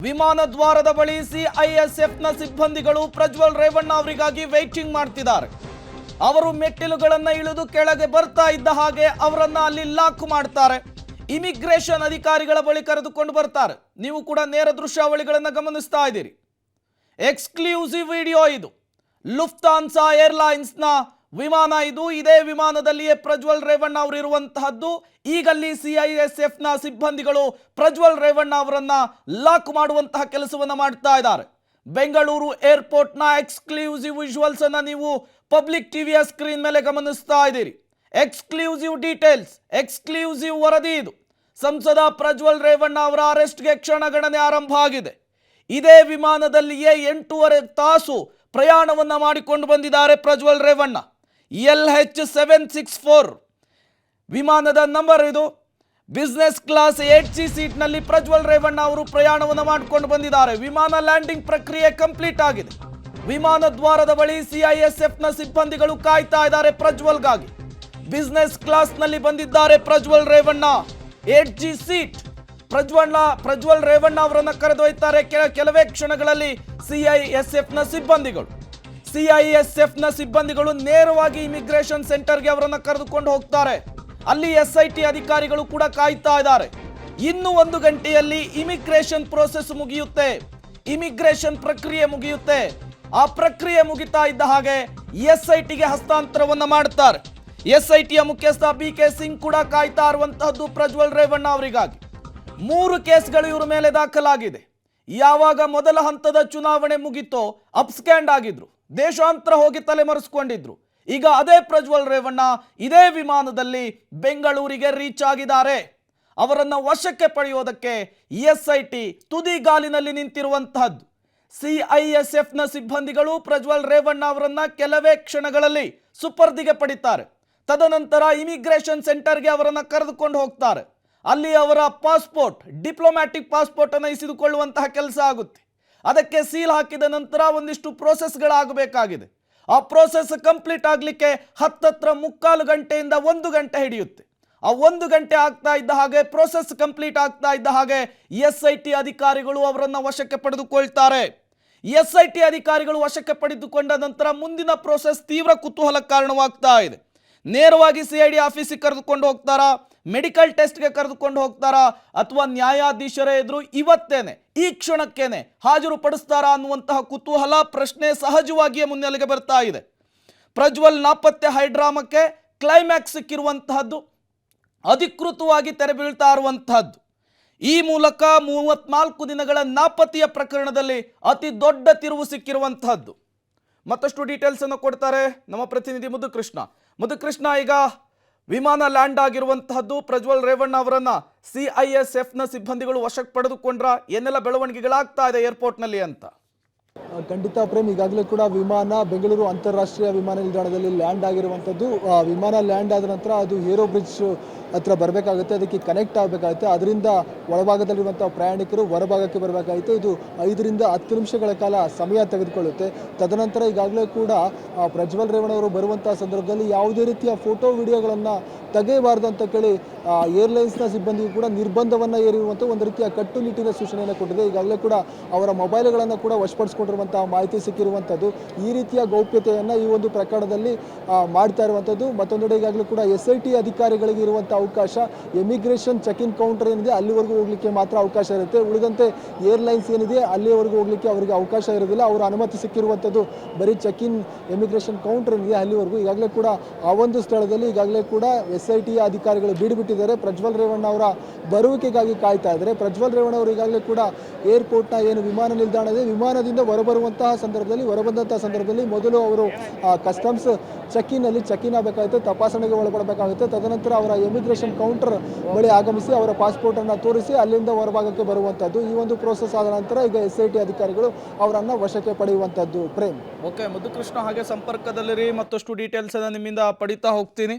ವಿಮಾನ ದ್ವಾರದ ಬಳಿ ಸಿಐಎಸ್ಎಫ್ನ ಸಿಬ್ಬಂದಿಗಳು ಪ್ರಜ್ವಲ್ ರೇವಣ್ಣ ಅವರಿಗಾಗಿ ವೇಟಿಂಗ್ ಮಾಡ್ತಿದ್ದಾರೆ. ಅವರು ಮೆಟ್ಟಿಲುಗಳನ್ನು ಇಳಿದು ಕೆಳಗೆ ಬರ್ತಾ ಇದ್ದ ಹಾಗೆ ಅವರನ್ನ ಅಲ್ಲಿ ಲಾಕ್ ಮಾಡ್ತಾರೆ. ಇಮಿಗ್ರೇಷನ್ ಅಧಿಕಾರಿಗಳ ಬಳಿ ಕರೆದುಕೊಂಡು ಬರ್ತಾರೆ. ನೀವು ಕೂಡ ನೇರ ದೃಶ್ಯಾವಳಿಗಳನ್ನು ಗಮನಿಸ್ತಾ ಇದ್ದೀರಿ. ಎಕ್ಸ್ಕ್ಲೂಸಿವ್ ವಿಡಿಯೋ ಇದು. ಲುಫ್ತಾನ್ಸಾ ಏರ್ಲೈನ್ಸ್ನ ವಿಮಾನ ಇದು. ಇದೇ ವಿಮಾನದಲ್ಲಿಯೇ ಪ್ರಜ್ವಲ್ ರೇವಣ್ಣ ಅವರು ಇರುವಂತಹದ್ದು. ಈಗಲ್ಲಿ ಸಿಐಎಸ್ಎಫ್ನ ಸಿಬ್ಬಂದಿಗಳು ಪ್ರಜ್ವಲ್ ರೇವಣ್ಣ ಅವರನ್ನ ಲಾಕ್ ಮಾಡುವಂತಹ ಕೆಲಸವನ್ನ ಮಾಡ್ತಾ ಇದ್ದಾರೆ. ಬೆಂಗಳೂರು ಏರ್ಪೋರ್ಟ್ನ ಎಕ್ಸ್ಕ್ಲೂಸಿವ್ ವಿಜುವಲ್ಸ್ ಅನ್ನ ನೀವು ಪಬ್ಲಿಕ್ ಟಿವಿಯ ಸ್ಕ್ರೀನ್ ಮೇಲೆ ಗಮನಿಸ್ತಾ ಇದ್ದೀರಿ. ಎಕ್ಸ್ಕ್ಲೂಸಿವ್ ಡೀಟೇಲ್ಸ್, ಎಕ್ಸ್ಕ್ಲೂಸಿವ್ ವರದಿ ಇದು. ಸಂಸದ ಪ್ರಜ್ವಲ್ ರೇವಣ್ಣ ಅವರ ಅರೆಸ್ಟ್ಗೆ ಕ್ಷಣಗಣನೆ ಆರಂಭ ಆಗಿದೆ. ಇದೇ ವಿಮಾನದಲ್ಲಿಯೇ 8.5 ತಾಸು ಪ್ರಯಾಣವನ್ನ ಮಾಡಿಕೊಂಡು ಬಂದಿದ್ದಾರೆ ಪ್ರಜ್ವಲ್ ರೇವಣ್ಣ. LH764 ವಿಮಾನದ ನಂಬರ್ ಇದು. ಬಿಸಿನೆಸ್ ಕ್ಲಾಸ್ 8C ಸೀಟ್ನಲ್ಲಿ ಪ್ರಜ್ವಲ್ ರೇವಣ್ಣ ಅವರು ಪ್ರಯಾಣವನ್ನು ಮಾಡಿಕೊಂಡು ಬಂದಿದ್ದಾರೆ. ವಿಮಾನ ಲ್ಯಾಂಡಿಂಗ್ ಪ್ರಕ್ರಿಯೆ ಕಂಪ್ಲೀಟ್ ಆಗಿದೆ. ವಿಮಾನ ದ್ವಾರದ ಬಳಿ ಸಿಐಎಸ್ಎಫ್ನ ಸಿಬ್ಬಂದಿಗಳು ಕಾಯ್ತಾ ಇದ್ದಾರೆ ಪ್ರಜ್ವಲ್ಗಾಗಿ. ಬಿಸಿನೆಸ್ ಕ್ಲಾಸ್ನಲ್ಲಿ ಬಂದಿದ್ದಾರೆ ಪ್ರಜ್ವಲ್ ರೇವಣ್ಣ. 8G seat. ಪ್ರಜ್ವಲ್ ರೇವಣ್ಣ ಅವರನ್ನು ಕರೆದೊಯ್ತಾರೆ ಕೆಲವೇ ಕ್ಷಣಗಳಲ್ಲಿ ಸಿಐಎಸ್ಎಫ್ನ ಸಿಬ್ಬಂದಿಗಳು ನೇರವಾಗಿ ಇಮಿಗ್ರೇಷನ್ ಸೆಂಟರ್ಗೆ ಅವರನ್ನು ಕರೆದುಕೊಂಡು ಹೋಗ್ತಾರೆ. ಅಲ್ಲಿ SIT ಅಧಿಕಾರಿಗಳು ಕೂಡ ಕಾಯ್ತಾ ಇದ್ದಾರೆ. ಇನ್ನು 1 ಗಂಟೆಯಲ್ಲಿ ಇಮಿಗ್ರೇಷನ್ ಪ್ರೋಸೆಸ್ ಮುಗಿಯುತ್ತೆ. ಇಮಿಗ್ರೇಷನ್ ಪ್ರಕ್ರಿಯೆ ಮುಗಿಯುತ್ತೆ. ಆ ಪ್ರಕ್ರಿಯೆ ಮುಗಿತಾ ಇದ್ದ ಹಾಗೆ SITಗೆ ಹಸ್ತಾಂತರವನ್ನ ಮಾಡುತ್ತಾರೆ. SITಯ ಮುಖ್ಯಸ್ಥ BK ಸಿಂಗ್ ಕೂಡ ಕಾಯ್ತಾ ಇರುವಂತಹದ್ದು ಪ್ರಜ್ವಲ್ ರೇವಣ್ಣ ಅವರಿಗಾಗಿ. 3 ಕೇಸ್ಗಳು ಇವರ ಮೇಲೆ ದಾಖಲಾಗಿದೆ. ಯಾವಾಗ ಮೊದಲ ಹಂತದ ಚುನಾವಣೆ ಮುಗಿತೋ ಅಪ್ಸ್ಕ್ಯಾಂಡ್ ಆಗಿದ್ರು, ದೇಶಾಂತರ ಹೋಗಿ ತಲೆಮರೆಸಿಕೊಂಡಿದ್ರು. ಈಗ ಅದೇ ಪ್ರಜ್ವಲ್ ರೇವಣ್ಣ ಇದೇ ವಿಮಾನದಲ್ಲಿ ಬೆಂಗಳೂರಿಗೆ ರೀಚ್ ಆಗಿದ್ದಾರೆ. ಅವರನ್ನ ವಶಕ್ಕೆ ಪಡೆಯೋದಕ್ಕೆ SIT ತುದಿಗಾಲಿನಲ್ಲಿ ನಿಂತಿರುವಂತಹದ್ದು. ಸಿಐಎಸ್ಎಫ್ನ ಸಿಬ್ಬಂದಿಗಳು ಪ್ರಜ್ವಲ್ ರೇವಣ್ಣ ಅವರನ್ನ ಕೆಲವೇ ಕ್ಷಣಗಳಲ್ಲಿ ಸುಪರ್ದಿಗೆ ಪಡಿತಾರೆ. ತದನಂತರ ಇಮಿಗ್ರೇಷನ್ ಸೆಂಟರ್ಗೆ ಅವರನ್ನ ಕರೆದುಕೊಂಡು ಹೋಗ್ತಾರೆ. ಅಲ್ಲಿ ಅವರ ಪಾಸ್ಪೋರ್ಟ್, ಡಿಪ್ಲೊಮ್ಯಾಟಿಕ್ ಪಾಸ್ಪೋರ್ಟ್ ಅನ್ನು ಇಸಿದುಕೊಳ್ಳುವಂತಹ ಕೆಲಸ ಆಗುತ್ತೆ. ಅದಕ್ಕೆ ಸೀಲ್ ಹಾಕಿದ ನಂತರ ಒಂದಿಷ್ಟು ಪ್ರೋಸೆಸ್ಗಳಾಗಬೇಕಾಗಿದೆ. ಆ ಪ್ರೋಸೆಸ್ ಕಂಪ್ಲೀಟ್ ಆಗಲಿಕ್ಕೆ ಹತ್ತತ್ರ 3/4 ಗಂಟೆಯಿಂದ 1 ಗಂಟೆ ಹಿಡಿಯುತ್ತೆ. ಆ 1 ಗಂಟೆ ಆಗ್ತಾ ಇದ್ದ ಹಾಗೆ, ಪ್ರೋಸೆಸ್ ಕಂಪ್ಲೀಟ್ ಆಗ್ತಾ ಇದ್ದ ಹಾಗೆ SIT ಅಧಿಕಾರಿಗಳು ಅವರನ್ನು ವಶಕ್ಕೆ ಪಡೆದುಕೊಳ್ತಾರೆ. SIT ಅಧಿಕಾರಿಗಳು ವಶಕ್ಕೆ ಪಡೆದುಕೊಂಡ ನಂತರ ಮುಂದಿನ ಪ್ರೋಸೆಸ್ ತೀವ್ರ ಕುತೂಹಲಕ್ಕೆ ಕಾರಣವಾಗ್ತಾ ಇದೆ. ನೇರವಾಗಿ CID ಆಫೀಸಿಗೆ ಕರೆದುಕೊಂಡು ಹೋಗ್ತಾರಾ, ಮೆಡಿಕಲ್ ಟೆಸ್ಟ್ಗೆ ಕರೆದುಕೊಂಡು ಹೋಗ್ತಾರಾ, ಅಥವಾ ನ್ಯಾಯಾಧೀಶರೇ ಎದುರು ಇವತ್ತೇನೆ ಈ ಕ್ಷಣಕ್ಕೇನೆ ಹಾಜರು ಪಡಿಸ್ತಾರಾ ಅನ್ನುವಂತಹ ಕುತೂಹಲ ಪ್ರಶ್ನೆ ಸಹಜವಾಗಿಯೇ ಮುನ್ನೆಲೆಗೆ ಬರ್ತಾ ಇದೆ. ಪ್ರಜ್ವಲ್ ನಾಪತ್ತೆ ಹೈಡ್ರಾಮಕ್ಕೆ ಕ್ಲೈಮ್ಯಾಕ್ಸ್ ಸಿಕ್ಕಿರುವಂತಹದ್ದು, ಅಧಿಕೃತವಾಗಿ ತೆರೆ ಬೀಳ್ತಾ ಇರುವಂತಹದ್ದು. ಈ ಮೂಲಕ 34 ದಿನಗಳ ನಾಪತ್ತೆಯ ಪ್ರಕರಣದಲ್ಲಿ ಅತಿ ದೊಡ್ಡ ತಿರುವು ಸಿಕ್ಕಿರುವಂತಹದ್ದು. ಮತ್ತಷ್ಟು ಡೀಟೇಲ್ಸ್ ಅನ್ನು ಕೊಡ್ತಾರೆ ನಮ್ಮ ಪ್ರತಿನಿಧಿ ಮುದುಕೃಷ್ಣ. ಈಗ ವಿಮಾನ ಲ್ಯಾಂಡ್ ಆಗಿರುವಂತಹದ್ದು, ಪ್ರಜ್ವಲ್ ರೇವಣ್ಣ ಅವರನ್ನ ಸಿಐಎಸ್ಎಫ್ನ ಸಿಬ್ಬಂದಿಗಳು ವಶಕ್ಕೆ ಪಡೆದುಕೊಂಡ್ರ, ಏನೆಲ್ಲ ಬೆಳವಣಿಗೆಗಳಾಗ್ತಾ ಇದೆ ಏರ್ಪೋರ್ಟ್ನಲ್ಲಿ ಅಂತ? ಖಂಡಿತ ಪ್ರೇಮ್, ಈಗಾಗಲೇ ಕೂಡ ವಿಮಾನ ಬೆಂಗಳೂರು ಅಂತಾರಾಷ್ಟ್ರೀಯ ವಿಮಾನ ನಿಲ್ದಾಣದಲ್ಲಿ ಲ್ಯಾಂಡ್ ಆಗಿರುವಂಥದ್ದು. ವಿಮಾನ ಲ್ಯಾಂಡ್ ಆದ ನಂತರ ಅದು ಏರೋ ಬ್ರಿಡ್ಜ್ ಹತ್ರ ಬರಬೇಕಾಗುತ್ತೆ, ಅದಕ್ಕೆ ಕನೆಕ್ಟ್ ಆಗಬೇಕಾಗುತ್ತೆ. ಅದರಿಂದ ಒಳಭಾಗದಲ್ಲಿರುವಂಥ ಪ್ರಯಾಣಿಕರು ಹೊರಭಾಗಕ್ಕೆ ಬರಬೇಕಾಗುತ್ತೆ. ಇದು 5 ರಿಂದ 10 ನಿಮಿಷಗಳ ಕಾಲ ಸಮಯ ತೆಗೆದುಕೊಳ್ಳುತ್ತೆ. ತದನಂತರ ಈಗಾಗಲೇ ಕೂಡ ಪ್ರಜ್ವಲ್ ರೇವಣ್ಣ ಅವರು ಬರುವಂಥ ಸಂದರ್ಭದಲ್ಲಿ ಯಾವುದೇ ರೀತಿಯ ಫೋಟೋ ವಿಡಿಯೋಗಳನ್ನು ತೆಗೆಯಬಾರ್ದು ಅಂತ ಕೇಳಿ ಏರ್ಲೈನ್ಸ್ನ ಸಿಬ್ಬಂದಿಗೂ ಕೂಡ ನಿರ್ಬಂಧವನ್ನು ಹೇರಿರುವಂಥ ಒಂದು ರೀತಿಯ ಕಟ್ಟುನಿಟ್ಟಿನ ಸೂಚನೆಯನ್ನು ಕೊಟ್ಟಿದೆ. ಈಗಾಗಲೇ ಕೂಡ ಅವರ ಮೊಬೈಲ್ಗಳನ್ನು ಕೂಡ ವಶಪಡಿಸಿಕೊಂಡಿರುವಂಥ ಮಾಹಿತಿ ಸಿಕ್ಕಿರುವಂಥದ್ದು. ಈ ರೀತಿಯ ಗೌಪ್ಯತೆಯನ್ನು ಈ ಒಂದು ಪ್ರಕರಣದಲ್ಲಿ ಮಾಡ್ತಾ ಇರುವಂಥದ್ದು. ಮತ್ತೊಂದೆಡೆ ಈಗಾಗಲೇ ಕೂಡ SIT ಅಧಿಕಾರಿಗಳಿಗೆ ಇರುವಂಥ ಅವಕಾಶ, ಇಮಿಗ್ರೇಷನ್ ಚೆಕ್ ಇನ್ ಕೌಂಟರ್ ಏನಿದೆ ಅಲ್ಲಿವರೆಗೂ ಹೋಗಲಿಕ್ಕೆ ಮಾತ್ರ ಅವಕಾಶ ಇರುತ್ತೆ. ಉಳಿದಂತೆ ಏರ್ಲೈನ್ಸ್ ಏನಿದೆ ಅಲ್ಲಿವರೆಗೂ ಹೋಗಲಿಕ್ಕೆ ಅವರಿಗೆ ಅವಕಾಶ ಇರೋದಿಲ್ಲ. ಅವರ ಅನುಮತಿ ಸಿಕ್ಕಿರುವಂಥದ್ದು ಬರೀ ಚೆಕ್ ಇನ್ ಇಮಿಗ್ರೇಷನ್ ಕೌಂಟರ್ ಏನಿದೆ ಅಲ್ಲಿವರೆಗೂ. ಈಗಾಗಲೇ ಕೂಡ ಆ ಒಂದು ಸ್ಥಳದಲ್ಲಿ ಈಗಾಗಲೇ ಕೂಡ SIT ಅಧಿಕಾರಿಗಳು ಬೀಡುಬಿಟ್ಟಿದ್ದಾರೆ. ಪ್ರಜ್ವಲ್ ರೇವಣ್ಣ ಅವರ ಬರುವಿಕೆಗಾಗಿ ಕಾಯ್ತಾ ಇದ್ದಾರೆ. ಪ್ರಜ್ವಲ್ ರೇವಣ್ಣ ಅವರು ಈಗಾಗಲೇ ಕೂಡ ಏರ್ಪೋರ್ಟ್ನ ಏನು ವಿಮಾನ ನಿಲ್ದಾಣ ಇದೆ, ವಿಮಾನದಿಂದ ಹೊರಬಂದಂತಹ ಸಂದರ್ಭದಲ್ಲಿ ಮೊದಲು ಅವರು ಕಸ್ಟಮ್ಸ್ ಚೆಕ್ ಇನ್ ಆಗಬೇಕಾಗುತ್ತೆ, ತಪಾಸಣೆಗೆ ಒಳಪಡಬೇಕಾಗುತ್ತೆ. ತದನಂತರ ಅವರ ಇಮಿಗ್ರೇಷನ್ ಕೌಂಟರ್ ಬಳಿ ಆಗಮಿಸಿ ಅವರ ಪಾಸ್ಪೋರ್ಟ್ ಅನ್ನು ತೋರಿಸಿ ಅಲ್ಲಿಂದ ಹೊರಭಾಗಕ್ಕೆ ಬರುವಂತದ್ದು. ಈ ಒಂದು ಪ್ರೋಸೆಸ್ ಆದ ನಂತರ ಈಗ SIT ಅಧಿಕಾರಿಗಳು ಅವರನ್ನ ವಶಕ್ಕೆ ಪಡೆಯುವಂತದ್ದು. ಪ್ರೇಮ್, ಓಕೆ ಮುದುಕೃಷ್ಣ, ಹಾಗೆ ಸಂಪರ್ಕದಲ್ಲಿರಿ, ಮತ್ತಷ್ಟು ಡೀಟೇಲ್ಸ್ ಅನ್ನು ನಿಮ್ಮಿಂದ ಪಡಿತಾ ಹೋಗ್ತೀನಿ.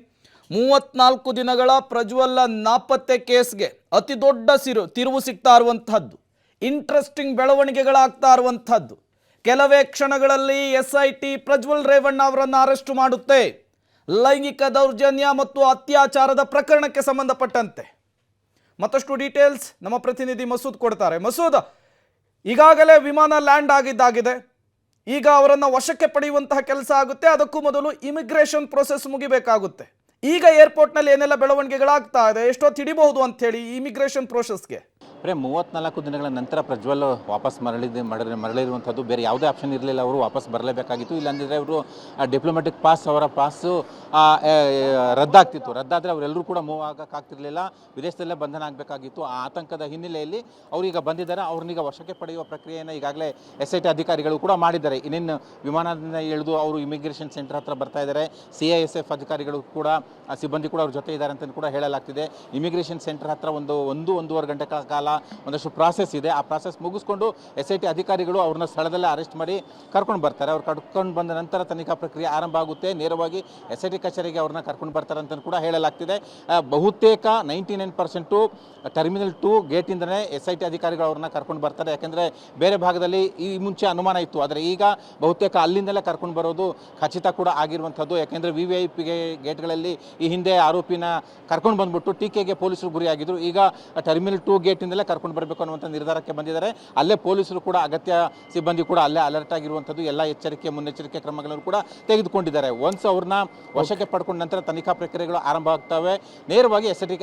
34 ದಿನಗಳ ಪ್ರಜ್ವಲ್ ನಾಪತ್ತೆ ಕೇಸ್ಗೆ ಅತಿ ದೊಡ್ಡ ತಿರುವು ಸಿಗ್ತಾ ಇರುವಂತಹದ್ದು, ಇಂಟ್ರೆಸ್ಟಿಂಗ್ ಬೆಳವಣಿಗೆಗಳಾಗ್ತಾ ಇರುವಂತಹದ್ದು. ಕೆಲವೇ ಕ್ಷಣಗಳಲ್ಲಿ SIT ಪ್ರಜ್ವಲ್ ರೇವಣ್ಣ ಅವರನ್ನು ಅರೆಸ್ಟ್ ಮಾಡುತ್ತೆ. ಲೈಂಗಿಕ ದೌರ್ಜನ್ಯ ಮತ್ತು ಅತ್ಯಾಚಾರದ ಪ್ರಕರಣಕ್ಕೆ ಸಂಬಂಧಪಟ್ಟಂತೆ ಮತ್ತಷ್ಟು ಡೀಟೇಲ್ಸ್ ನಮ್ಮ ಪ್ರತಿನಿಧಿ ಮಸೂದ್ ಕೊಡ್ತಾರೆ. ಮಸೂದ್, ಈಗಾಗಲೇ ವಿಮಾನ ಲ್ಯಾಂಡ್ ಆಗಿದ್ದಾಗಿದೆ. ಈಗ ಅವರನ್ನು ವಶಕ್ಕೆ ಪಡೆಯುವಂತಹ ಕೆಲಸ ಆಗುತ್ತೆ. ಅದಕ್ಕೂ ಮೊದಲು ಇಮಿಗ್ರೇಷನ್ ಪ್ರೊಸೆಸ್ ಮುಗಿಬೇಕಾಗುತ್ತೆ. ಈಗ ಏರ್ಪೋರ್ಟ್ನಲ್ಲಿ ಏನೆಲ್ಲ ಬೆಳವಣಿಗೆಗಳಾಗ್ತಾ ಇದೆ, ಎಷ್ಟೊತ್ತು ಹಿಡಿಬಹುದು ಅಂತ ಹೇಳಿ ಇಮಿಗ್ರೇಷನ್ ಪ್ರೊಸೆಸ್ಗೆ? ಪ್ರೇಮ್ 34 ದಿನಗಳ ನಂತರ ಪ್ರಜ್ವಲ್ ವಾಪಸ್ ಮರಳಿರುವಂಥದ್ದು. ಬೇರೆ ಯಾವುದೇ ಆಪ್ಷನ್ ಇರಲಿಲ್ಲ, ಅವರು ವಾಪಸ್ ಬರಲೇಬೇಕಾಗಿತ್ತು. ಇಲ್ಲಾಂದರೆ ಅವರು ಡಿಪ್ಲೊಮ್ಯಾಟಿಕ್ ಪಾಸ್, ಅವರ ಪಾಸು ರದ್ದಾಗ್ತಿತ್ತು. ರದ್ದಾದರೆ ಅವರೆಲ್ಲರೂ ಕೂಡ ಮೂವ್ ಆಗೋಕ್ಕಾಗ್ತಿರ್ಲಿಲ್ಲ, ವಿದೇಶದಲ್ಲೇ ಬಂಧನ ಆಗಬೇಕಾಗಿತ್ತು. ಆ ಆತಂಕದ ಹಿನ್ನೆಲೆಯಲ್ಲಿ ಅವರೀಗ ಬಂದಿದ್ದಾರೆ. ಅವ್ರನ್ನೀಗ ವಶಕ್ಕೆ ಪಡೆಯುವ ಪ್ರಕ್ರಿಯೆಯನ್ನು ಈಗಾಗಲೇ SIT ಅಧಿಕಾರಿಗಳು ಕೂಡ ಮಾಡಿದ್ದಾರೆ. ಇನ್ನೇನು ವಿಮಾನದಿಂದ ಇಳಿದು ಅವರು ಇಮಿಗ್ರೇಷನ್ ಸೆಂಟರ್ ಹತ್ರ ಬರ್ತಾ ಇದ್ದಾರೆ. CISF ಅಧಿಕಾರಿಗಳು ಕೂಡ, ಸಿಬ್ಬಂದಿ ಕೂಡ ಅವ್ರ ಜೊತೆ ಇದ್ದಾರೆ ಅಂತ ಕೂಡ ಹೇಳಲಾಗ್ತಿದೆ. ಇಮಿಗ್ರೇಷನ್ ಸೆಂಟರ್ ಹತ್ರ ಒಂದೂವರೆ ಗಂಟೆ ಕಾಲ ಒಂದಷ್ಟು ಪ್ರಾಸೆಸ್ ಇದೆ. ಆ ಪ್ರಾಸೆಸ್ ಮುಗಿಸ್ಕೊಂಡು SIT ಅಧಿಕಾರಿಗಳು ಅವ್ರನ್ನ ಸ್ಥಳದಲ್ಲೇ ಅರೆಸ್ಟ್ ಮಾಡಿ ಕರ್ಕೊಂಡು ಬರ್ತಾರೆ. ಅವ್ರು ಕರ್ಕೊಂಡು ಬಂದ ನಂತರ ತನಿಖಾ ಪ್ರಕ್ರಿಯೆ ಆರಂಭ ಆಗುತ್ತೆ. ನೇರವಾಗಿ SIT ಕಚೇರಿಗೆ ಅವ್ರನ್ನ ಕರ್ಕೊಂಡು ಬರ್ತಾರೆ ಅಂತ ಕೂಡ ಹೇಳಲಾಗ್ತಿದೆ. ಬಹುತೇಕ 99% ಟರ್ಮಿನಲ್ 2 ಗೇಟಿಂದನೇ SIT ಅಧಿಕಾರಿಗಳು ಅವ್ರನ್ನ ಕರ್ಕೊಂಡು ಬರ್ತಾರೆ. ಯಾಕೆಂದರೆ ಬೇರೆ ಭಾಗದಲ್ಲಿ ಈ ಮುಂಚೆ ಅನುಮಾನ ಇತ್ತು, ಆದರೆ ಈಗ ಬಹುತೇಕ ಅಲ್ಲಿಂದಲೇ ಕರ್ಕೊಂಡು ಬರೋದು ಖಚಿತ ಕೂಡ ಆಗಿರುವಂಥದ್ದು. ಯಾಕೆಂದರೆ VIP ಗೇಟ್ಗಳಲ್ಲಿ ಈ ಹಿಂದೆ ಆರೋಪಿನ ಕರ್ಕೊಂಡು ಬಂದ್ಬಿಟ್ಟು ಟೀಕೆಗೆ ಪೊಲೀಸರು ಗುರಿಯಾಗಿದ್ದರು. ಈಗ ಟರ್ಮಿನಲ್ 2 ಗೇಟಿಂದಲೇ ಕರ್ಕೊಂಡು ಬರಬೇಕು ಅನ್ನುವಂಥ ನಿರ್ಧಾರಕ್ಕೆ ಬಂದಿದ್ದಾರೆ. ಅಲ್ಲೇ ಪೊಲೀಸರು ಕೂಡ, ಅಗತ್ಯ ಸಿಬ್ಬಂದಿ ಕೂಡ ಅಲ್ಲೇ ಅಲರ್ಟ್ ಆಗಿರುವಂಥದ್ದು. ಎಲ್ಲ ಮುನ್ನೆಚ್ಚರಿಕೆ ಕ್ರಮಗಳನ್ನು ಕೂಡ ತೆಗೆದುಕೊಂಡಿದ್ದಾರೆ. ಒನ್ಸ್ ಅವ್ರನ್ನ ವಶಕ್ಕೆ ಪಡ್ಕೊಂಡ ನಂತರ ತನಿಖಾ ಪ್ರಕ್ರಿಯೆಗಳು ಆರಂಭ ಆಗ್ತವೆ. ನೇರವಾಗಿ SIT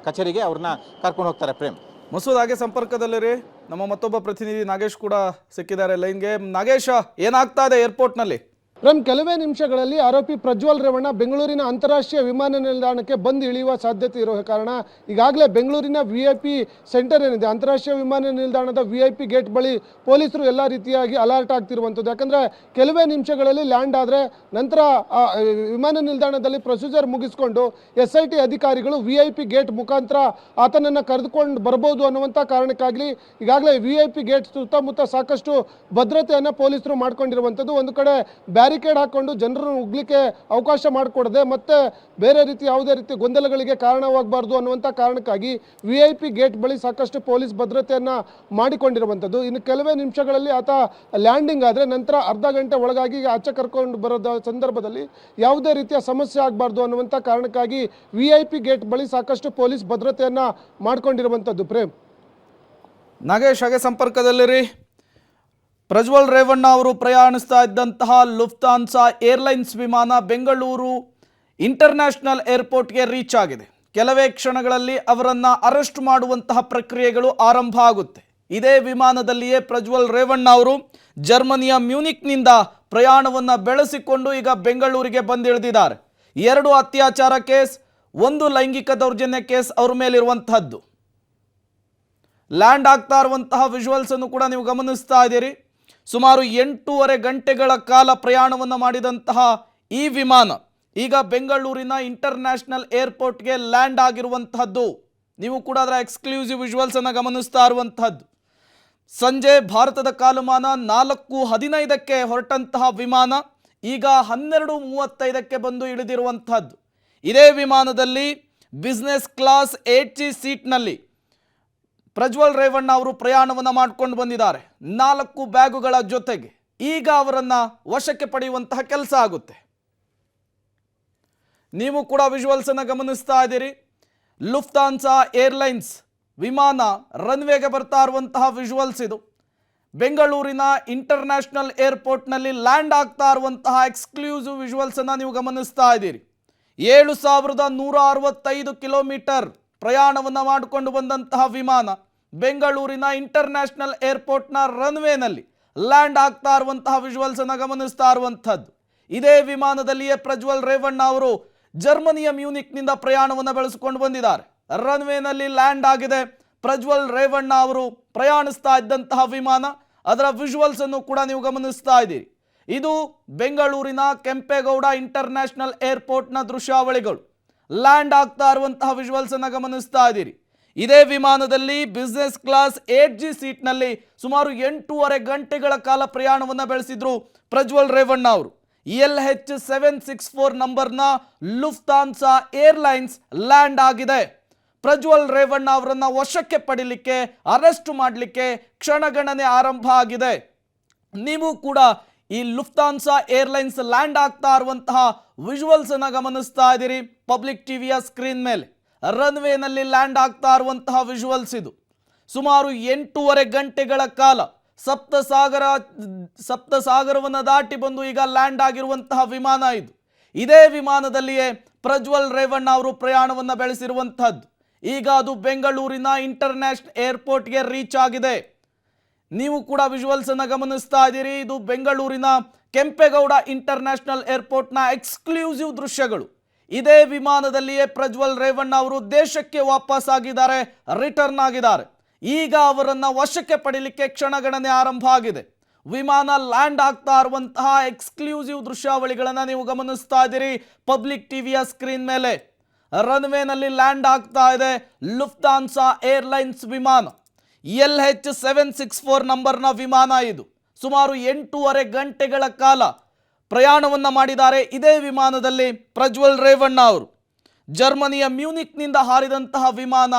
ಕಚೇರಿಗೆ ಅವ್ರನ್ನ ಕರ್ಕೊಂಡು ಹೋಗ್ತಾರೆ. ಪ್ರೇಮ್, ಮಸೂದ್ ಹಾಗೆ ಸಂಪರ್ಕದಲ್ಲಿರಿ. ನಮ್ಮ ಮತ್ತೊಬ್ಬ ಪ್ರತಿನಿಧಿ ನಾಗೇಶ್ ಕೂಡ ಸಿಕ್ಕಿದ್ದಾರೆ ಲೈನ್ಗೆ. ನಾಗೇಶ, ಏನಾಗ್ತಾ ಇದೆ ಏರ್ಪೋರ್ಟ್ನಲ್ಲಿ? ಫ್ರಮ್ ಕೆಲವೇ ನಿಮಿಷಗಳಲ್ಲಿ ಆರೋಪಿ ಪ್ರಜ್ವಲ್ ರೇವಣ್ಣ ಬೆಂಗಳೂರಿನ ಅಂತಾರಾಷ್ಟ್ರೀಯ ವಿಮಾನ ನಿಲ್ದಾಣಕ್ಕೆ ಬಂದು ಇಳಿಯುವ ಸಾಧ್ಯತೆ ಇರುವ ಕಾರಣ ಈಗಾಗಲೇ ಬೆಂಗಳೂರಿನ VIP ಸೆಂಟರ್ ಏನಿದೆ, ಅಂತಾರಾಷ್ಟ್ರೀಯ ವಿಮಾನ ನಿಲ್ದಾಣದ VIP ಗೇಟ್ ಬಳಿ ಪೊಲೀಸರು ಎಲ್ಲ ರೀತಿಯಾಗಿ ಅಲರ್ಟ್ ಆಗ್ತಿರುವಂಥದ್ದು. ಯಾಕಂದರೆ ಕೆಲವೇ ನಿಮಿಷಗಳಲ್ಲಿ ಲ್ಯಾಂಡ್ ಆದರೆ ನಂತರ ವಿಮಾನ ನಿಲ್ದಾಣದಲ್ಲಿ ಪ್ರೊಸೀಜರ್ ಮುಗಿಸ್ಕೊಂಡು SIT ಅಧಿಕಾರಿಗಳು VIP ಗೇಟ್ ಮುಖಾಂತರ ಆತನನ್ನು ಕರೆದುಕೊಂಡು ಬರ್ಬೋದು ಅನ್ನುವಂಥ ಕಾರಣಕ್ಕಾಗಲಿ ಈಗಾಗಲೇ VIP ಗೇಟ್ ಸುತ್ತಮುತ್ತ ಸಾಕಷ್ಟು ಭದ್ರತೆಯನ್ನು ಪೊಲೀಸರು ಮಾಡ್ಕೊಂಡಿರುವಂಥದ್ದು. ಒಂದು ಕಡೆ ಬ್ಯಾರಿಕೇಡ್ ಹಾಕೊಂಡು ಜನರನ್ನು ಉಗ್ಲಿಕ್ಕೆ ಅವಕಾಶ ಮಾಡಿಕೊಡದೆ ಮತ್ತೆ ಬೇರೆ ರೀತಿ ಯಾವುದೇ ರೀತಿ ಗೊಂದಲಗಳಿಗೆ ಕಾರಣವಾಗಬಾರ್ದು ಅನ್ನುವಂಥ ಕಾರಣಕ್ಕಾಗಿ VIP ಗೇಟ್ ಬಳಿ ಸಾಕಷ್ಟು ಪೊಲೀಸ್ ಭದ್ರತೆಯನ್ನು ಮಾಡಿಕೊಂಡಿರುವಂಥದ್ದು. ಇನ್ನು ಕೆಲವೇ ನಿಮಿಷಗಳಲ್ಲಿ ಆತ ಲ್ಯಾಂಡಿಂಗ್ ಆದರೆ ನಂತರ ಅರ್ಧ ಗಂಟೆ ಒಳಗಾಗಿ ಆಚೆ ಕರ್ಕೊಂಡು ಬರೋದ ಸಂದರ್ಭದಲ್ಲಿ ಯಾವುದೇ ರೀತಿಯ ಸಮಸ್ಯೆ ಆಗಬಾರ್ದು ಅನ್ನುವಂಥ ಕಾರಣಕ್ಕಾಗಿ VIP ಗೇಟ್ ಬಳಿ ಸಾಕಷ್ಟು ಪೊಲೀಸ್ ಭದ್ರತೆಯನ್ನು ಮಾಡಿಕೊಂಡಿರುವಂಥದ್ದು. ಪ್ರೇಮ್, ನಾಗೇಶ್ ಹಾಗೆ ಸಂಪರ್ಕದಲ್ಲಿರಿ. ಪ್ರಜ್ವಲ್ ರೇವಣ್ಣ ಅವರು ಪ್ರಯಾಣಿಸ್ತಾ ಇದ್ದಂತಹ ಲುಫ್ತಾನ್ಸಾ ಏರ್ಲೈನ್ಸ್ ವಿಮಾನ ಬೆಂಗಳೂರು ಇಂಟರ್ನ್ಯಾಷನಲ್ ಏರ್ಪೋರ್ಟ್ಗೆ ರೀಚ್ ಆಗಿದೆ. ಕೆಲವೇ ಕ್ಷಣಗಳಲ್ಲಿ ಅವರನ್ನು ಅರೆಸ್ಟ್ ಮಾಡುವಂತಹ ಪ್ರಕ್ರಿಯೆಗಳು ಆರಂಭ ಆಗುತ್ತೆ. ಇದೇ ವಿಮಾನದಲ್ಲಿಯೇ ಪ್ರಜ್ವಲ್ ರೇವಣ್ಣ ಅವರು ಜರ್ಮನಿಯ ಮ್ಯೂನಿಕ್ನಿಂದ ಪ್ರಯಾಣವನ್ನು ಬೆಳೆಸಿಕೊಂಡು ಈಗ ಬೆಂಗಳೂರಿಗೆ ಬಂದಿಳಿದಿದ್ದಾರೆ. 2 ಅತ್ಯಾಚಾರ ಕೇಸ್, 1 ಲೈಂಗಿಕ ದೌರ್ಜನ್ಯ ಕೇಸ್ ಅವ್ರ ಮೇಲಿರುವಂತಹದ್ದು. ಲ್ಯಾಂಡ್ ಆಗ್ತಾ ಇರುವಂತಹ ವಿಜುವಲ್ಸ್ ಅನ್ನು ಕೂಡ ನೀವು ಗಮನಿಸ್ತಾ ಇದ್ದೀರಿ. ಸುಮಾರು 8.5 ಗಂಟೆಗಳ ಕಾಲ ಪ್ರಯಾಣವನ್ನು ಮಾಡಿದಂತಹ ಈ ವಿಮಾನ ಈಗ ಬೆಂಗಳೂರಿನ ಇಂಟರ್ನ್ಯಾಷನಲ್ ಏರ್ಪೋರ್ಟ್ಗೆ ಲ್ಯಾಂಡ್ ಆಗಿರುವಂತಹದ್ದು. ನೀವು ಕೂಡ ಅದರ ಎಕ್ಸ್ಕ್ಲೂಸಿವ್ ವಿಜುವಲ್ಸ್ ಅನ್ನು ಗಮನಿಸ್ತಾ ಇರುವಂತಹದ್ದು. ಸಂಜೆ ಭಾರತದ ಕಾಲಮಾನ 4:15ಕ್ಕೆ ಹೊರಟಂತಹ ವಿಮಾನ ಈಗ 12:35ಕ್ಕೆ ಬಂದು ಇಳಿದಿರುವಂತಹದ್ದು. ಇದೇ ವಿಮಾನದಲ್ಲಿ ಬಿಸ್ನೆಸ್ ಕ್ಲಾಸ್ 8G ಸೀಟ್ನಲ್ಲಿ ಪ್ರಜ್ವಲ್ ರೇವಣ್ಣ ಅವರು ಪ್ರಯಾಣವನ್ನು ಮಾಡ್ಕೊಂಡು ಬಂದಿದ್ದಾರೆ 4 ಬ್ಯಾಗುಗಳ ಜೊತೆಗೆ. ಈಗ ಅವರನ್ನು ವಶಕ್ಕೆ ಪಡೆಯುವಂತಹ ಕೆಲಸ ಆಗುತ್ತೆ. ನೀವು ಕೂಡ ವಿಜುವಲ್ಸ್ ಅನ್ನು ಗಮನಿಸ್ತಾ ಇದ್ದೀರಿ. ಲುಫ್ತಾನ್ಸಾ ಏರ್ಲೈನ್ಸ್ ವಿಮಾನ ರನ್ವೇಗೆ ಬರ್ತಾ ಇರುವಂತಹ ವಿಜುವಲ್ಸ್ ಇದು. ಬೆಂಗಳೂರಿನ ಇಂಟರ್ನ್ಯಾಷನಲ್ ಏರ್ಪೋರ್ಟ್ನಲ್ಲಿ ಲ್ಯಾಂಡ್ ಆಗ್ತಾ ಇರುವಂತಹ ಎಕ್ಸ್ಕ್ಲೂಸಿವ್ ವಿಜುವಲ್ಸ್ ಅನ್ನು ನೀವು ಗಮನಿಸ್ತಾ ಇದ್ದೀರಿ. 7165 ಕಿಲೋಮೀಟರ್ ಪ್ರಯಾಣವನ್ನು ಮಾಡಿಕೊಂಡು ಬಂದಂತಹ ವಿಮಾನ ಬೆಂಗಳೂರಿನ ಇಂಟರ್ನ್ಯಾಷನಲ್ ಏರ್ಪೋರ್ಟ್ನ ರನ್ವೇನಲ್ಲಿ ಲ್ಯಾಂಡ್ ಆಗ್ತಾ ಇರುವಂತಹ ವಿಜುವಲ್ಸ್ ಅನ್ನು ಗಮನಿಸ್ತಾ ಇರುವಂಥದ್ದು. ಇದೇ ವಿಮಾನದಲ್ಲಿಯೇ ಪ್ರಜ್ವಲ್ ರೇವಣ್ಣ ಅವರು ಜರ್ಮನಿಯ ಮ್ಯೂನಿಕ್ನಿಂದ ಪ್ರಯಾಣವನ್ನು ಬೆಳೆಸಿಕೊಂಡು ಬಂದಿದ್ದಾರೆ. ರನ್ವೇನಲ್ಲಿ ಲ್ಯಾಂಡ್ ಆಗಿದೆ ಪ್ರಜ್ವಲ್ ರೇವಣ್ಣ ಅವರು ಪ್ರಯಾಣಿಸ್ತಾ ಇದ್ದಂತಹ ವಿಮಾನ. ಅದರ ವಿಜುವಲ್ಸ್ ಅನ್ನು ಕೂಡ ನೀವು ಗಮನಿಸ್ತಾ ಇದ್ದೀರಿ. ಇದು ಬೆಂಗಳೂರಿನ ಕೆಂಪೇಗೌಡ ಇಂಟರ್ನ್ಯಾಷನಲ್ ಏರ್ಪೋರ್ಟ್ನ ದೃಶ್ಯಾವಳಿಗಳು. ಲ್ಯಾಂಡ್ ಆಗ್ತಾ ಇರುವಂತಹ ವಿಜುವಲ್ಸ್ ಅನ್ನು ಗಮನಿಸ್ತಾ ಇದ್ದೀರಿ. ಇದೇ ವಿಮಾನದಲ್ಲಿ ಬಿಸ್ನೆಸ್ ಕ್ಲಾಸ್ 8G ಸೀಟ್ನಲ್ಲಿ ಸುಮಾರು 8.5 ಗಂಟೆಗಳ ಕಾಲ ಪ್ರಯಾಣವನ್ನು ಬೆಳೆಸಿದ್ರು ಪ್ರಜ್ವಲ್ ರೇವಣ್ಣ ಅವರು. LH764 ನಂಬರ್ನ ಲುಫ್ತಾನ್ಸಾ ಏರ್ಲೈನ್ಸ್ ಲ್ಯಾಂಡ್ ಆಗಿದೆ. ಪ್ರಜ್ವಲ್ ರೇವಣ್ಣ ಅವರನ್ನ ವಶಕ್ಕೆ ಪಡಿಲಿಕ್ಕೆ, ಅರೆಸ್ಟ್ ಮಾಡಲಿಕ್ಕೆ ಕ್ಷಣಗಣನೆ ಆರಂಭ ಆಗಿದೆ. ನೀವು ಕೂಡ ಈ ಲುಫ್ತಾನ್ಸಾ ಏರ್ಲೈನ್ಸ್ ಲ್ಯಾಂಡ್ ಆಗ್ತಾ ಇರುವಂತಹ ವಿಜುವಲ್ಸ್ ಅನ್ನು ಗಮನಿಸ್ತಾ ಇದ್ದೀರಿ ಪಬ್ಲಿಕ್ ಟಿವಿಯ ಸ್ಕ್ರೀನ್ ಮೇಲೆ. ರನ್ವೇನಲ್ಲಿ ಲ್ಯಾಂಡ್ ಆಗ್ತಾ ಇರುವಂತಹ ವಿಜುವಲ್ಸ್ ಇದು. ಸುಮಾರು 8.5 ಗಂಟೆಗಳ ಕಾಲ ಸಪ್ತಸಾಗರವನ್ನು ದಾಟಿ ಬಂದು ಈಗ ಲ್ಯಾಂಡ್ ಆಗಿರುವಂತಹ ವಿಮಾನ ಇದು. ಇದೇ ವಿಮಾನದಲ್ಲಿಯೇ ಪ್ರಜ್ವಲ್ ರೇವಣ್ಣ ಅವರು ಪ್ರಯಾಣವನ್ನು ಬೆಳೆಸಿರುವಂತಹದ್ದು. ಈಗ ಅದು ಬೆಂಗಳೂರಿನ ಇಂಟರ್ನ್ಯಾಷನಲ್ ಏರ್ಪೋರ್ಟ್ಗೆ ರೀಚ್ ಆಗಿದೆ. ನೀವು ಕೂಡ ವಿಜುವಲ್ಸ್ ಅನ್ನು ಗಮನಿಸ್ತಾ ಇದ್ದೀರಿ. ಇದು ಬೆಂಗಳೂರಿನ ಕೆಂಪೇಗೌಡ ಇಂಟರ್ನ್ಯಾಷನಲ್ ಏರ್ಪೋರ್ಟ್ನ ಎಕ್ಸ್ಕ್ಲೂಸಿವ್ ದೃಶ್ಯಗಳು. ಇದೇ ವಿಮಾನದಲ್ಲಿಯೇ ಪ್ರಜ್ವಲ್ ರೇವಣ್ಣ ಅವರು ದೇಶಕ್ಕೆ ವಾಪಸ್ ಆಗಿದ್ದಾರೆ, ರಿಟರ್ನ್ ಆಗಿದ್ದಾರೆ. ಈಗ ಅವರನ್ನ ವಶಕ್ಕೆ ಪಡೀಲಿಕ್ಕೆ ಕ್ಷಣಗಣನೆ ಆರಂಭ ಆಗಿದೆ. ವಿಮಾನ ಲ್ಯಾಂಡ್ ಆಗ್ತಾ ಇರುವಂತಹ ಎಕ್ಸ್ಕ್ಲೂಸಿವ್ ದೃಶ್ಯಾವಳಿಗಳನ್ನು ನೀವು ಗಮನಿಸ್ತಾ ಇದ್ದೀರಿ ಪಬ್ಲಿಕ್ ಟಿವಿಯ ಸ್ಕ್ರೀನ್ ಮೇಲೆ. ರನ್ವೇನಲ್ಲಿ ಲ್ಯಾಂಡ್ ಆಗ್ತಾ ಇದೆ ಲುಫ್ತಾನ್ಸಾ ಏರ್ಲೈನ್ಸ್ ವಿಮಾನ. LH764 ನಂಬರ್ನ ವಿಮಾನ ಇದು. ಸುಮಾರು 8.5 ಗಂಟೆಗಳ ಕಾಲ ಪ್ರಯಾಣವನ್ನು ಮಾಡಿದ್ದಾರೆ ಇದೇ ವಿಮಾನದಲ್ಲಿ ಪ್ರಜ್ವಲ್ ರೇವಣ್ಣ ಅವರು. ಜರ್ಮನಿಯ ಮ್ಯೂನಿಕ್ನಿಂದ ಹಾರಿದಂತಹ ವಿಮಾನ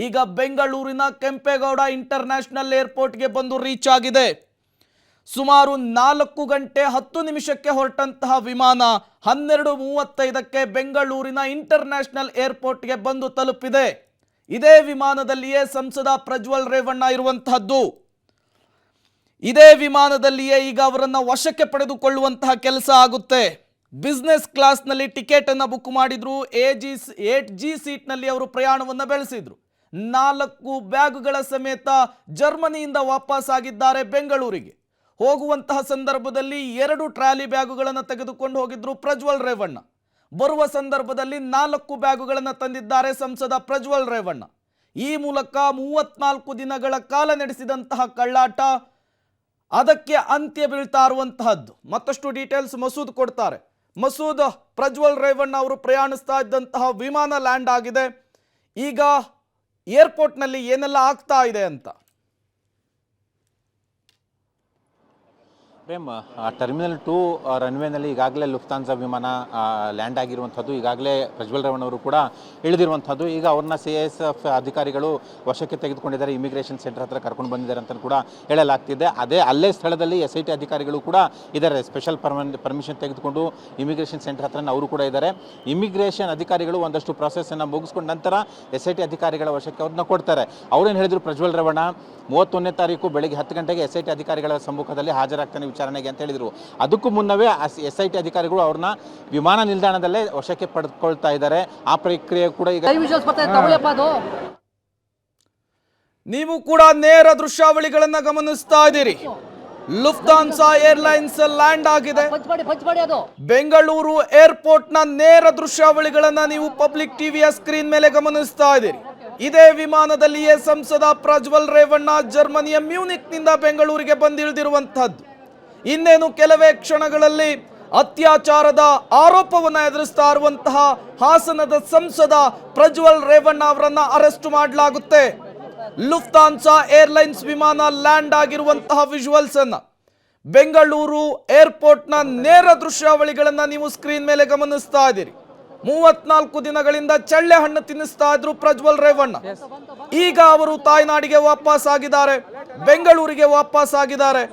ಈಗ ಬೆಂಗಳೂರಿನ ಕೆಂಪೇಗೌಡ ಇಂಟರ್ನ್ಯಾಷನಲ್ ಏರ್ಪೋರ್ಟ್ಗೆ ಬಂದು ರೀಚ್ ಆಗಿದೆ. ಸುಮಾರು 4 ಗಂಟೆ 10 ನಿಮಿಷಕ್ಕೆ ಹೊರಟಂತಹ ವಿಮಾನ 12:35ಕ್ಕೆ ಬೆಂಗಳೂರಿನ ಇಂಟರ್ನ್ಯಾಷನಲ್ ಏರ್ಪೋರ್ಟ್ಗೆ ಬಂದು ತಲುಪಿದೆ. ಇದೇ ವಿಮಾನದಲ್ಲಿಯೇ ಸಂಸದ ಪ್ರಜ್ವಲ್ ರೇವಣ್ಣ ಇರುವಂತಹದ್ದು. ಇದೇ ವಿಮಾನದಲ್ಲಿಯೇ ಈಗ ಅವರನ್ನ ವಶಕ್ಕೆ ಪಡೆದುಕೊಳ್ಳುವಂತಹ ಕೆಲಸ ಆಗುತ್ತೆ. ಬಿಸ್ನೆಸ್ ಕ್ಲಾಸ್ನಲ್ಲಿ ಟಿಕೆಟ್ ಅನ್ನು ಬುಕ್ ಮಾಡಿದ್ರು. 8G ಸೀಟ್ನಲ್ಲಿ ಅವರು ಪ್ರಯಾಣವನ್ನು ಬೆಳೆಸಿದ್ರು. 4 ಬ್ಯಾಗುಗಳ ಸಮೇತ ಜರ್ಮನಿಯಿಂದ ವಾಪಸ್ ಆಗಿದ್ದಾರೆ ಬೆಂಗಳೂರಿಗೆ. ಹೋಗುವಂತಹ ಸಂದರ್ಭದಲ್ಲಿ 2 ಟ್ರಾಲಿ ಬ್ಯಾಗುಗಳನ್ನು ತೆಗೆದುಕೊಂಡು ಹೋಗಿದ್ರು ಪ್ರಜ್ವಲ್ ರೇವಣ್ಣ. ಬರುವ ಸಂದರ್ಭದಲ್ಲಿ 4 ಬ್ಯಾಗುಗಳನ್ನು ತಂದಿದ್ದಾರೆ ಸಂಸದ ಪ್ರಜ್ವಲ್ ರೇವಣ್ಣ. ಈ ಮೂಲಕ 34 ದಿನಗಳ ಕಾಲ ನಡೆಸಿದಂತಹ ಕಳ್ಳಾಟ ಅದಕ್ಕೆ ಅಂತ್ಯ ಬೀಳ್ತಾ ಇರುವಂತಹದ್ದು. ಮತ್ತಷ್ಟು ಡೀಟೇಲ್ಸ್ ಮಸೂದ್ ಕೊಡ್ತಾರೆ. ಮಸೂದ್, ಪ್ರಜ್ವಲ್ ರೇವಣ್ಣ ಅವರು ಪ್ರಯಾಣಿಸ್ತಾ ಇದ್ದಂತಹ ವಿಮಾನ ಲ್ಯಾಂಡ್ ಆಗಿದೆ. ಈಗ ಏರ್ಪೋರ್ಟ್ನಲ್ಲಿ ಏನೆಲ್ಲ ಆಗ್ತಾ ಇದೆ ಅಂತ. ಪ್ರೇಮ್, ಟರ್ಮಿನಲ್ 2 ರನ್ವೇನಲ್ಲಿ ಈಗಾಗಲೇ ಲುಫ್ತಾನ್ಸಾ ವಿಮಾನ ಲ್ಯಾಂಡ್ ಆಗಿರುವಂಥದ್ದು. ಈಗಾಗಲೇ ಪ್ರಜ್ವಲ್ ರೇವಣ್ಣ ಅವರು ಕೂಡ ಇಳಿದಿರುವಂಥದ್ದು. ಈಗ ಅವ್ರನ್ನ CISF ಅಧಿಕಾರಿಗಳು ವಶಕ್ಕೆ ತೆಗೆದುಕೊಂಡಿದ್ದಾರೆ. ಇಮಿಗ್ರೇಷನ್ ಸೆಂಟರ್ ಹತ್ರ ಕರ್ಕೊಂಡು ಬಂದಿದ್ದಾರೆ ಅಂತ ಕೂಡ ಹೇಳಲಾಗ್ತಿದೆ. ಅಲ್ಲೇ ಸ್ಥಳದಲ್ಲಿ SIT ಅಧಿಕಾರಿಗಳು ಕೂಡ ಇದ್ದಾರೆ. ಸ್ಪೆಷಲ್ ಪರ್ಮಿಷನ್ ತೆಗೆದುಕೊಂಡು ಇಮಿಗ್ರೇಷನ್ ಸೆಂಟರ್ ಹತ್ರ ಅವರು ಕೂಡ ಇದ್ದಾರೆ. ಇಮಿಗ್ರೇಷನ್ ಅಧಿಕಾರಿಗಳು ಒಂದಷ್ಟು ಪ್ರಾಸೆಸ್ಸನ್ನು ಮುಗಿಸ್ಕೊಂಡ ನಂತರ SIT ಅಧಿಕಾರಿಗಳ ವಶಕ್ಕೆ ಅವ್ರನ್ನ ಕೊಡ್ತಾರೆ. ಅವ್ರೇನು ಹೇಳಿದ್ರು ಪ್ರಜ್ವಲ್ ರೇವಣ್ಣ 31ನೇ ತಾರೀಕು ಬೆಳಗ್ಗೆ 10 ಗಂಟೆಗೆ SIT ಅಧಿಕಾರಿಗಳ ಸಮ್ಮುಖದಲ್ಲಿ ಹಾಜರಾಗ್ತಾನೆ ವಿಚಾರಣೆಗೆ ಅಂತ ಹೇಳಿದರು. ಅದಕ್ಕೂ ಮುನ್ನವೇ SIT ಅಧಿಕಾರಿಗಳು ಅವ್ರನ್ನ ವಿಮಾನ ನಿಲ್ದಾಣದಲ್ಲೇ ವಶಕ್ಕೆ ಪಡೆದುಕೊಳ್ತಾ ಇದ್ದಾರೆ. ಆ ಪ್ರಕ್ರಿಯೆ ಕೂಡ ಈಗ ನೀವು ಕೂಡ ನೇರ ದೃಶ್ಯಾವಳಿಗಳನ್ನ ಗಮನಿಸ್ತಾ ಇದ್ದೀರಿ. ಲುಫ್ತಾನ್ಸಾ ಏರ್ಲೈನ್ಸ್ ಲ್ಯಾಂಡ್ ಆಗಿದೆ. ಬೆಂಗಳೂರು ಏರ್ಪೋರ್ಟ್ನ ನೇರ ದೃಶ್ಯಾವಳಿಗಳನ್ನ ನೀವು ಪಬ್ಲಿಕ್ ಟಿವಿಯ ಸ್ಕ್ರೀನ್ ಮೇಲೆ ಗಮನಿಸ್ತಾ ಇದ್ದೀರಿ. ಇದೇ ವಿಮಾನದಲ್ಲಿಯೇ ಸಂಸದ ಪ್ರಜ್ವಲ್ ರೇವಣ್ಣ ಜರ್ಮನಿಯ ಮ್ಯೂನಿಕ್ನಿಂದ ಬೆಂಗಳೂರಿಗೆ ಬಂದಿಳಿದಿರುವಂತಹದ್ದು. ಇನ್ನೇನು ಕೆಲವೇ ಕ್ಷಣಗಳಲ್ಲಿ ಅತ್ಯಾಚಾರದ ಆರೋಪವನ್ನು ಎದುರಿಸ್ತಾ ಇರುವಂತಹ ಹಾಸನದ ಸಂಸದ ಪ್ರಜ್ವಲ್ ರೇವಣ್ಣ ಅವರನ್ನ ಅರೆಸ್ಟ್ ಮಾಡಲಾಗುತ್ತೆ. ಲುಫ್ತಾನ್ಸಾ ಏರ್ಲೈನ್ಸ್ ವಿಮಾನ ಲ್ಯಾಂಡ್ ಆಗಿರುವಂತಹ ವಿಜುವಲ್ಸ್ ಅನ್ನ ಬೆಂಗಳೂರು ಏರ್ಪೋರ್ಟ್ನ ನೇರ ದೃಶ್ಯಾವಳಿಗಳನ್ನ ನೀವು ಸ್ಕ್ರೀನ್ ಮೇಲೆ ಗಮನಿಸ್ತಾ ಇದ್ದೀರಿ. 34 ದಿನಗಳಿಂದ ಚಳ್ಳೆ ಹಣ್ಣು ತಿನ್ನಿಸ್ತಾ ಇದ್ರು ಪ್ರಜ್ವಲ್ ರೇವಣ್ಣ. ಈಗ ಅವರು ತಾಯ್ನಾಡಿಗೆ ವಾಪಸ್ ಆಗಿದ್ದಾರೆ, ಬೆಂಗಳೂರಿಗೆ ವಾಪಸ್ ಆಗಿದ್ದಾರೆ.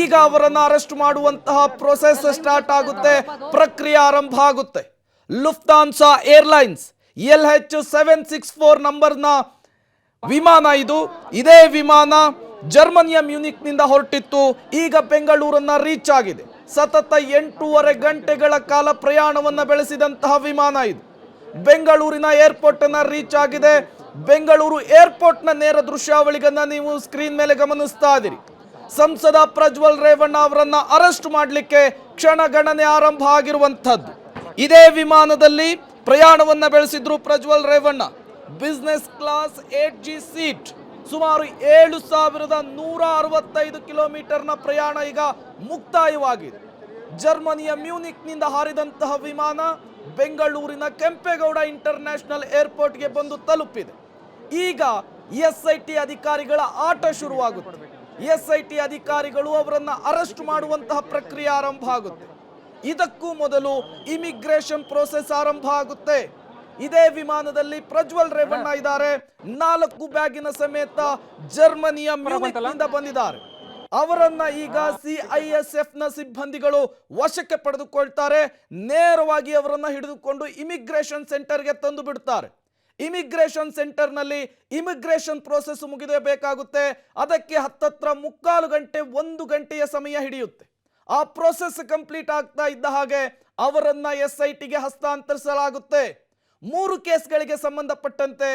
ಈಗ ಅವರನ್ನು ಅರೆಸ್ಟ್ ಮಾಡುವಂತಹ ಪ್ರೊಸೆಸ್ ಸ್ಟಾರ್ಟ್ ಆಗುತ್ತೆ, ಪ್ರಕ್ರಿಯೆ ಆರಂಭ ಆಗುತ್ತೆ. ಲುಫ್ತಾನ್ಸಾ ಏರ್ಲೈನ್ಸ್ LH764 ನಂಬರ್ನ ವಿಮಾನ ಇದು. ಇದೇ ವಿಮಾನ ಜರ್ಮನಿಯ ಮ್ಯೂನಿಕ್ನಿಂದ ಹೊರಟಿತ್ತು, ಈಗ ಬೆಂಗಳೂರನ್ನ ರೀಚ್ ಆಗಿದೆ. ಸತತ 8.5 ಗಂಟೆಗಳ ಕಾಲ ಪ್ರಯಾಣವನ್ನು ಬೆಳೆಸಿದಂತಹ ವಿಮಾನ ಇದು ಬೆಂಗಳೂರಿನ ಏರ್ಪೋರ್ಟ್ ಅನ್ನ ರೀಚ್ ಆಗಿದೆ. ಬೆಂಗಳೂರು ಏರ್ಪೋರ್ಟ್ನ ನೇರ ದೃಶ್ಯಾವಳಿಗಳನ್ನ ನೀವು ಸ್ಕ್ರೀನ್ ಮೇಲೆ ಗಮನಿಸ್ತಾ ಇದ್ದೀರಿ. ಸಂಸದ ಪ್ರಜ್ವಲ್ ರೇವಣ್ಣ ಅವರನ್ನ ಅರೆಸ್ಟ್ ಮಾಡಲಿಕ್ಕೆ ಕ್ಷಣಗಣನೆ ಆರಂಭ ಆಗಿರುವಂತಹದ್ದು. ಇದೇ ವಿಮಾನದಲ್ಲಿ ಪ್ರಯಾಣವನ್ನ ಬೆಳೆಸಿದ್ರು Prajwal Revanna. Business class 8G seat. ಸುಮಾರು 7165 ಕಿಲೋಮೀಟರ್ನ ಪ್ರಯಾಣ ಈಗ ಮುಕ್ತಾಯವಾಗಿದೆ. ಜರ್ಮನಿಯ ಮ್ಯೂನಿಕ್ನಿಂದ ಹಾರಿದಂತಹ ವಿಮಾನ ಬೆಂಗಳೂರಿನ ಕೆಂಪೇಗೌಡ ಇಂಟರ್ನ್ಯಾಷನಲ್ ಏರ್ಪೋರ್ಟ್ಗೆ ಬಂದು ತಲುಪಿದೆ. ಈಗ SIT ಅಧಿಕಾರಿಗಳ ಆಟ ಶುರುವಾಗುತ್ತೆ. SIT ಅಧಿಕಾರಿಗಳು ಅವರನ್ನ ಅರೆಸ್ಟ್ ಮಾಡುವಂತಹ ಪ್ರಕ್ರಿಯೆ ಆರಂಭ ಆಗುತ್ತೆ. ಇದಕ್ಕೂ ಮೊದಲು ಇಮಿಗ್ರೇಷನ್ ಪ್ರೋಸೆಸ್ ಆರಂಭ ಆಗುತ್ತೆ. ಇದೇ ವಿಮಾನದಲ್ಲಿ ಪ್ರಜ್ವಲ್ ರೇವಣ್ಣ ಇದ್ದಾರೆ. 4 ಬ್ಯಾಗಿನ ಸಮೇತ ಜರ್ಮನಿಯ ಮ್ಯೂನಿಕ್ನಿಂದ ಬಂದಿದ್ದಾರೆ. ಅವರನ್ನ ಈಗ CISF ನ ಸಿಬ್ಬಂದಿಗಳು ವಶಕ್ಕೆ ಪಡೆದುಕೊಳ್ತಾರೆ. ನೇರವಾಗಿ ಅವರನ್ನ ಹಿಡಿದುಕೊಂಡು ಇಮಿಗ್ರೇಷನ್ ಸೆಂಟರ್ಗೆ ತಂದು ಬಿಡ್ತಾರೆ. ಇಮಿಗ್ರೇಷನ್ ಸೆಂಟರ್ನಲ್ಲಿ ಇಮಿಗ್ರೇಷನ್ ಪ್ರೋಸೆಸ್ ಮುಗಿದೇಬೇಕಾಗುತ್ತೆ. ಅದಕ್ಕೆ ಹತ್ತತ್ರ 3/4 ಗಂಟೆ 1 ಗಂಟೆಯ ಸಮಯ ಹಿಡಿಯುತ್ತೆ. ಆ ಪ್ರೋಸೆಸ್ ಕಂಪ್ಲೀಟ್ ಆಗ್ತಾ ಇದ್ದ ಹಾಗೆ ಅವರನ್ನ SITಗೆ ಹಸ್ತಾಂತರಿಸಲಾಗುತ್ತೆ. 3 ಕೇಸ್ಗಳಿಗೆ ಸಂಬಂಧಪಟ್ಟಂತೆ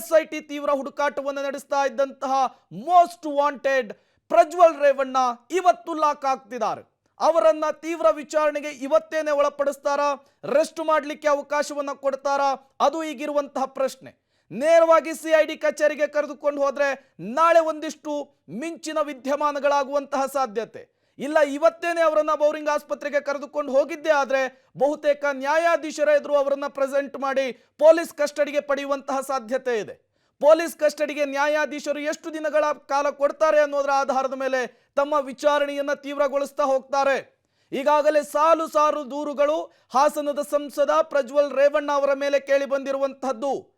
SIT ತೀವ್ರ ಹುಡುಕಾಟವನ್ನು ನಡೆಸ್ತಾ ಇದ್ದಂತಹ ಮೋಸ್ಟ್ ವಾಂಟೆಡ್ ಪ್ರಜ್ವಲ್ ರೇವಣ್ಣ ಇವತ್ತು ಲಾಕ್ ಆಗ್ತಿದ್ದಾರೆ. ಅವರನ್ನ ತೀವ್ರ ವಿಚಾರಣೆಗೆ ಇವತ್ತೇನೆ ಒಳಪಡಿಸ್ತಾರಾ, ರೆಸ್ಟ್ ಮಾಡಲಿಕ್ಕೆ ಅವಕಾಶವನ್ನು ಕೊಡ್ತಾರಾ, ಅದು ಈಗಿರುವಂತಹ ಪ್ರಶ್ನೆ. ನೇರವಾಗಿ CID ಕಚೇರಿಗೆ ಕರೆದುಕೊಂಡು ಹೋದ್ರೆ ನಾಳೆ ಒಂದಿಷ್ಟು ಮಿಂಚಿನ ವಿದ್ಯಮಾನಗಳಾಗುವಂತಹ ಸಾಧ್ಯತೆ ಇಲ್ಲ. ಇವತ್ತೇನೆ ಅವರನ್ನ ಬೌರಿಂಗ್ ಆಸ್ಪತ್ರೆಗೆ ಕರೆದುಕೊಂಡು ಹೋಗಿದ್ದೇ ಆದ್ರೆ ಬಹುತೇಕ ನ್ಯಾಯಾಧೀಶರ ಎದುರು ಅವರನ್ನ ಪ್ರೆಸೆಂಟ್ ಮಾಡಿ ಪೊಲೀಸ್ ಕಸ್ಟಡಿಗೆ ಪಡೆಯುವಂತಹ ಸಾಧ್ಯತೆ ಇದೆ. ಪೊಲೀಸ್ ಕಸ್ಟಡಿಗೆ ನ್ಯಾಯಾಧೀಶರು ಎಷ್ಟು ದಿನಗಳ ಕಾಲ ಕೊಡ್ತಾರೆ ಅನ್ನೋದರ ಆಧಾರದ ಮೇಲೆ ತಮ್ಮ ವಿಚಾರಣೆಯನ್ನ ತೀವ್ರಗೊಳಿಸ್ತಾ ಹೋಗ್ತಾರೆ. ಈಗಾಗಲೇ ಸಾಲು ಸಾಲು ದೂರುಗಳು ಹಾಸನದ ಸಂಸದ ಪ್ರಜ್ವಲ್ ರೇವಣ್ಣ ಅವರ ಮೇಲೆ ಕೇಳಿ ಬಂದಿರುವಂತಹದ್ದು.